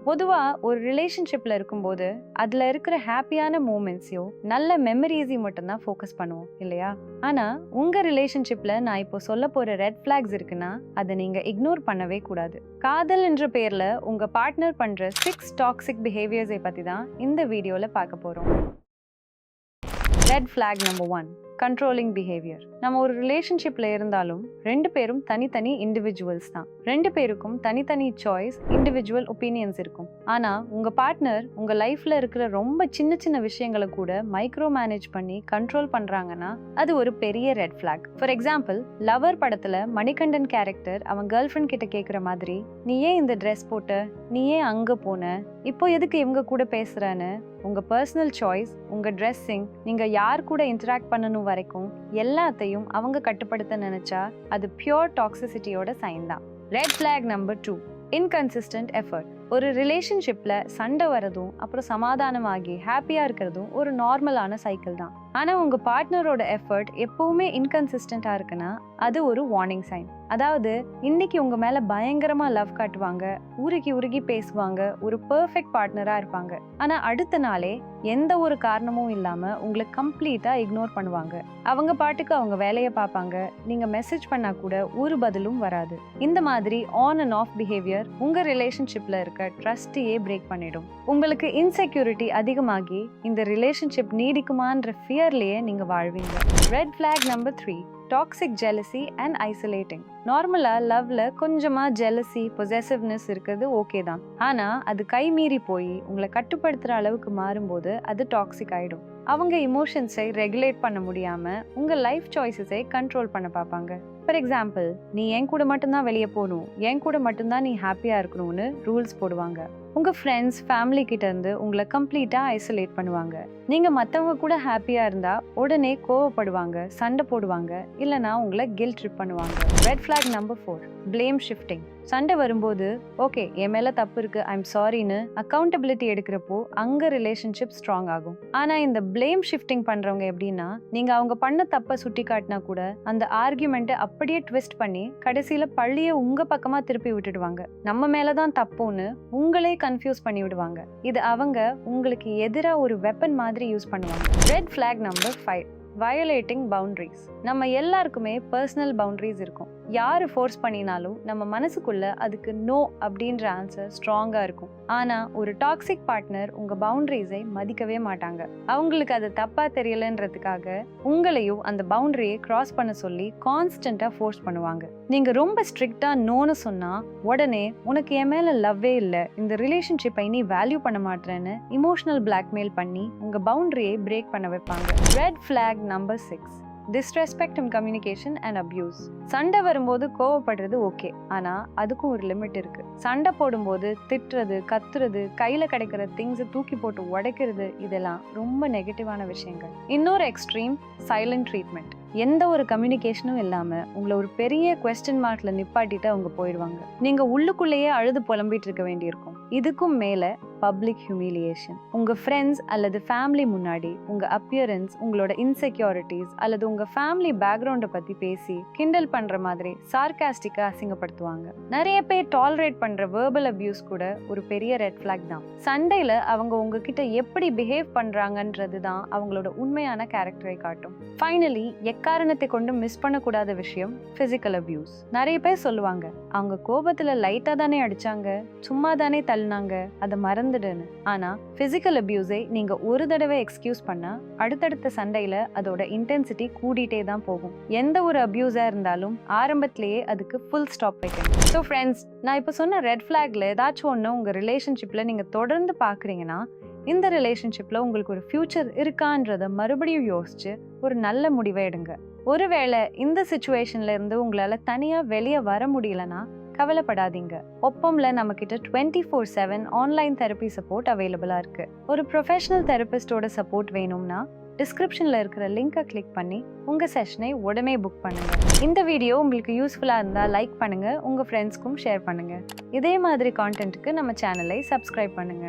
பொதுவா ஒரு ரிலேஷன்ஷிப்ல இருக்கும்போது அதுல இருக்கிற ஹாப்பியான மூமெண்ட்ஸையும் நல்ல மெமரிஸையும் மட்டும்தான் ஃபோக்கஸ் பண்ணுவோம் இல்லையா? ஆனா உங்க ரிலேஷன்ஷிப்ல நான் இப்போ சொல்ல போற ரெட் ஃபிளாக்ஸ் இருக்குன்னா அதை நீங்க இக்னோர் பண்ணவே கூடாது. காதல் என்ற பேர்ல உங்க பார்ட்னர் பண்ற 6 டாக்ஸிக் பிஹேவியர்ஸை பத்தி தான் இந்த வீடியோல பார்க்க போறோம். Red flag number 1, controlling behaviour. நம்ம ஒரு ரிலேஷன்ஷிப்ல இருந்தாலும் ரெண்டு பேரும் தனித்தனி இண்டிவிஜுவல்ஸ் தான். ரெண்டு பேருக்கும் தனித்தனி சாய்ஸ், இண்டிவிஜுவல் ஒப்பீனியன்ஸ் இருக்கும். ஆனா உங்க பார்ட்னர் உங்க லைஃப்ல இருக்கிற ரொம்ப சின்ன சின்ன விஷயங்களை கூட மைக்ரோ மேனேஜ் பண்ணி கண்ட்ரோல் பண்றாங்கன்னா அது ஒரு பெரிய red flag. For example, Lover படத்துல மணிகண்டன் கேரக்டர் அவன் கேர்ள் ஃப்ரெண்ட் கிட்ட கேட்குற மாதிரி, நீ ஏன் இந்த ட்ரெஸ் போட்ட, நீ ஏன் அங்க போன, இப்போ எதுக்கு இவங்க கூட பேசுறான்னு உங்க பர்சனல் சாய்ஸ், உங்க ட்ரெஸ்ஸிங், நீங்க யார் கூட இன்டராக்ட் பண்ணணும் வரைக்கும் எல்லாத்தையும் அவங்க கட்டுப்படுத்த நினைச்சா அது பியூர் டாக்ஸிசிட்டியோட சைன் தான். Red flag number 2, inconsistent effort. ஒரு ரிலேஷன்ஷிப்ல சண்டை வரதும் அப்புறம் சமாதானமாகி ஹாப்பியா இருக்கிறதும் ஒரு நார்மலான சைக்கிள் தான். ஆனா உங்க பார்ட்னரோட எஃபர்ட் எப்பவுமே இன்கன்சிஸ்டன்டா இருக்குன்னா அது ஒரு வார்னிங் சைன். அதாவது இன்னைக்கு உங்க மேல பயங்கரமா லவ் காட்டுவாங்க, உருகி உருகி பேசுவாங்க, ஒரு பெர்ஃபெக்ட் பார்ட்னரா இருப்பாங்க. ஆனா அடுத்த நாளே எந்த ஒரு காரணமும் இல்லாம உங்களை கம்ப்ளீட்டா இக்னோர் பண்ணுவாங்க. அவங்க பாட்டுக்கு அவங்க வேலையை பார்ப்பாங்க. நீங்க மெசேஜ் பண்ணா கூட ஒரு பதிலும் வராது. இந்த மாதிரி ஆன் அண்ட் ஆஃப் பிஹேவியர் உங்க ரிலேஷன்ஷிப்ல இருக்க ட்ரஸ்டையே பிரேக் பண்ணிடும். உங்களுக்கு இன்செக்யூரிட்டி அதிகமாகி இந்த ரிலேஷன்ஷிப் நீடிக்குமான்ற ஃபியர்லயே நீங்க வாழ்வீங்க. Red flag number 3, toxic jealousy and isolating. நார்மலா லவ்ல கொஞ்சமா ஜெலசி, பொசெசிவ்னஸ் இருக்கிறது ஓகே தான். ஆனா அது கை மீறி போய் உங்களை கட்டுப்படுத்துற அளவுக்கு மாறும்போது அது டாக்ஸிக் ஆயிடும். அவங்க இமோஷன்ஸை ரெகுலேட் பண்ண முடியாம உங்க லைஃப் சாய்ஸஸை கண்ட்ரோல் பண்ண பார்ப்பாங்க. ஃபார் எக்ஸாம்பிள், நீ என் கூட மட்டும்தான் வெளியே போகணும், என் கூட மட்டும்தான் நீ ஹாப்பியா இருக்கணும்னு ரூல்ஸ் போடுவாங்க. உங்க ஃப்ரெண்ட்ஸ், ஃபேமிலி கிட்ட இருந்து உங்களை கம்ப்ளீட்டா ஐசோலேட் பண்ணுவாங்க. நீங்க மத்தவங்க கூட ஹாப்பியா இருந்தா உடனே கோவப்படுவாங்க, சண்டை போடுவாங்க, இல்லனா உங்களை கில்ட் ட்ரிப் பண்ணுவாங்க. Red flag number 4, blame shifting. சண்டை வரும்போது ஓகே என் மேல தப்பு இருக்கு, ஐம் சாரின்னு அக்கௌண்டபிலிட்டி எடுக்கிறப்போ அங்க ரிலேஷன்ஷிப் ஸ்ட்ராங் ஆகும். ஆனா இந்த பிளேம் ஷிஃப்டிங் பண்றவங்க எப்படின்னா, நீங்க அவங்க பண்ண தப்பை சுட்டி காட்டினா கூட அந்த ஆர்கியூமெண்ட்டை அப்படியே ட்விஸ்ட் பண்ணி கடைசியில பள்ளியை உங்க பக்கமா திருப்பி விட்டுடுவாங்க. நம்ம மேலதான் தப்புன்னு உங்களே கன்ஃபியூஸ் பண்ணி விடுவாங்க. இது அவங்க உங்களுக்கு எதிராக ஒரு வெப்பன் மாதிரி யூஸ் பண்ணுவாங்க. Red flag number 5, violating boundaries. நம்ம எல்லாருக்குமே பர்சனல் பவுண்டரிஸ் இருக்கும். யாரு ஃபோர்ஸ் பண்ணினாலும் நம்ம மனசுக்குள்ள அதுக்கு நோ அப்படின்ற ஆன்சர் ஸ்ட்ராங்கா இருக்கும். ஆனா ஒரு டாக்ஸிக் பார்ட்னர் உங்க பவுண்டரிஸை மதிக்கவே மாட்டாங்க. அவங்களுக்கு அது தப்பா தெரியலன்றதுக்காக உங்களையும் அந்த பவுண்டரியை கிராஸ் பண்ண சொல்லி கான்ஸ்டன்டா ஃபோர்ஸ் பண்ணுவாங்க. நீங்க ரொம்ப ஸ்ட்ரிக்டா நோன்னு சொன்னா உடனே உனக்கு என் மேல லவ்வே இல்லை, இந்த ரிலேஷன்ஷிப்பை நீ வேல்யூ பண்ண மாட்டேன்னு இமோஷனல் பிளாக்மெயில் பண்ணி உங்க பவுண்டரியை பிரேக் பண்ண வைப்பாங்க. Red flag number 6, disrespect in communication and abuse. சண்டை வரும்போது கோவப்படுறது ஓகே, ஆனா அதுக்கும் ஒரு லிமிட் இருக்கு. சண்டை போடும்போது திட்டுறது, கத்துறது, கையில கிடைக்கிற திங்ஸ் தூக்கி போட்டு உடைக்கிறது, இதெல்லாம் ரொம்ப நெகட்டிவான விஷயங்கள். இன்னொரு எக்ஸ்ட்ரீம், சைலண்ட் ட்ரீட்மெண்ட். எந்த ஒரு கம்யூனிகேஷனும் இல்லாம உங்களை ஒரு பெரிய குவெஸ்டின் மார்க்ல நிப்பாட்டிட்டு அவங்க போயிடுவாங்க. நீங்க உள்ளுக்குள்ளேயே அழுது புலம்பிட்டு இருக்க வேண்டியிருக்கும். இதுக்கும் மேல பப்ளிக் ஹியூமிலியேஷன். உங்க ஃப்ரெண்ட்ஸ் அல்லது ஃபேமிலி முன்னாடி உங்க அப்பியரன்ஸ், உங்களோட இன்செக்யூரிட்டிஸ் அல்லது உங்க ஃபேமிலி பேக்ரவுண்டை பத்தி பேசி கிண்டல் பண்ற மாதிரி சார்காஸ்டிக்கா அசிங்கப்படுத்துவாங்க. நிறைய பேர் டாலரேட் பண்ற வெர்பல் அபியூஸ் கூட ஒரு பெரிய ரெட் ஃபிளாக் தான். சண்டையில அவங்க உங்ககிட்ட எப்படி பிஹேவ் பண்றாங்கன்றது தான் அவங்களோட உண்மையான கேரக்டரை காட்டும். ஃபைனலி, எக்காரணத்தை கொண்டு மிஸ் பண்ணக்கூடாத விஷயம் பிசிக்கல் அபியூஸ். நிறைய பேர் சொல்லுவாங்க, அவங்க கோபத்துல லைட்டா தானே அடிச்சாங்க, சும்மா தானே தள்ளினாங்க, அதை மறந்துடுன்னு. ஆனா பிசிக்கல் அபியூஸை நீங்க ஒரு தடவை எக்ஸ்கியூஸ் பண்ணா அடுத்தடுத்த சண்டையில அதோட இன்டென்சிட்டி கூடிட்டே தான் போகும். எந்த ஒரு அபியூஸா இருந்தாலும் ஆரம்பத்திலேயே அதுக்கு ஃபுல் ஸ்டாப் வைக்கணும். ஸோ ஃப்ரெண்ட்ஸ், நான் இப்போ சொன்ன ரெட் ஃபிளாக்ல ஏதாச்சும் ஒன்று உங்க ரிலேஷன்ஷிப்ல நீங்க தொடர்ந்து பாக்குறீங்கன்னா இந்த ரிலேஷன்ஷிப்ல உங்களுக்கு ஒரு ஃபியூச்சர் இருக்கான்றத மறுபடியும் யோசிச்சு ஒரு நல்ல முடிவை எடுங்க. ஒருவேளை இந்த சிச்சுவேஷன்ல இருந்து உங்களால தனியா வெளியே வர முடியலன்னா கவலைப்படாதீங்க. ஒப்பம்ல நம்ம கிட்ட 24/7 ஆன்லைன் தெரப்பி சப்போர்ட் அவைலபிளா இருக்கு. ஒரு ப்ரொஃபஷனல் தெரபிஸ்டோட சப்போர்ட் வேணும்னா டிஸ்கிரிப்ஷன்ல இருக்கிற லிங்கை கிளிக் பண்ணி உங்க செஷனை உடனே புக் பண்ணுங்க. இந்த வீடியோ உங்களுக்கு யூஸ்ஃபுல்லா இருந்தா லைக் பண்ணுங்க, உங்க ஃப்ரெண்ட்ஸ்க்கும் ஷேர் பண்ணுங்க. இதே மாதிரி கான்டென்ட்டுக்கு நம்ம சேனலை சப்ஸ்கிரைப் பண்ணுங்க.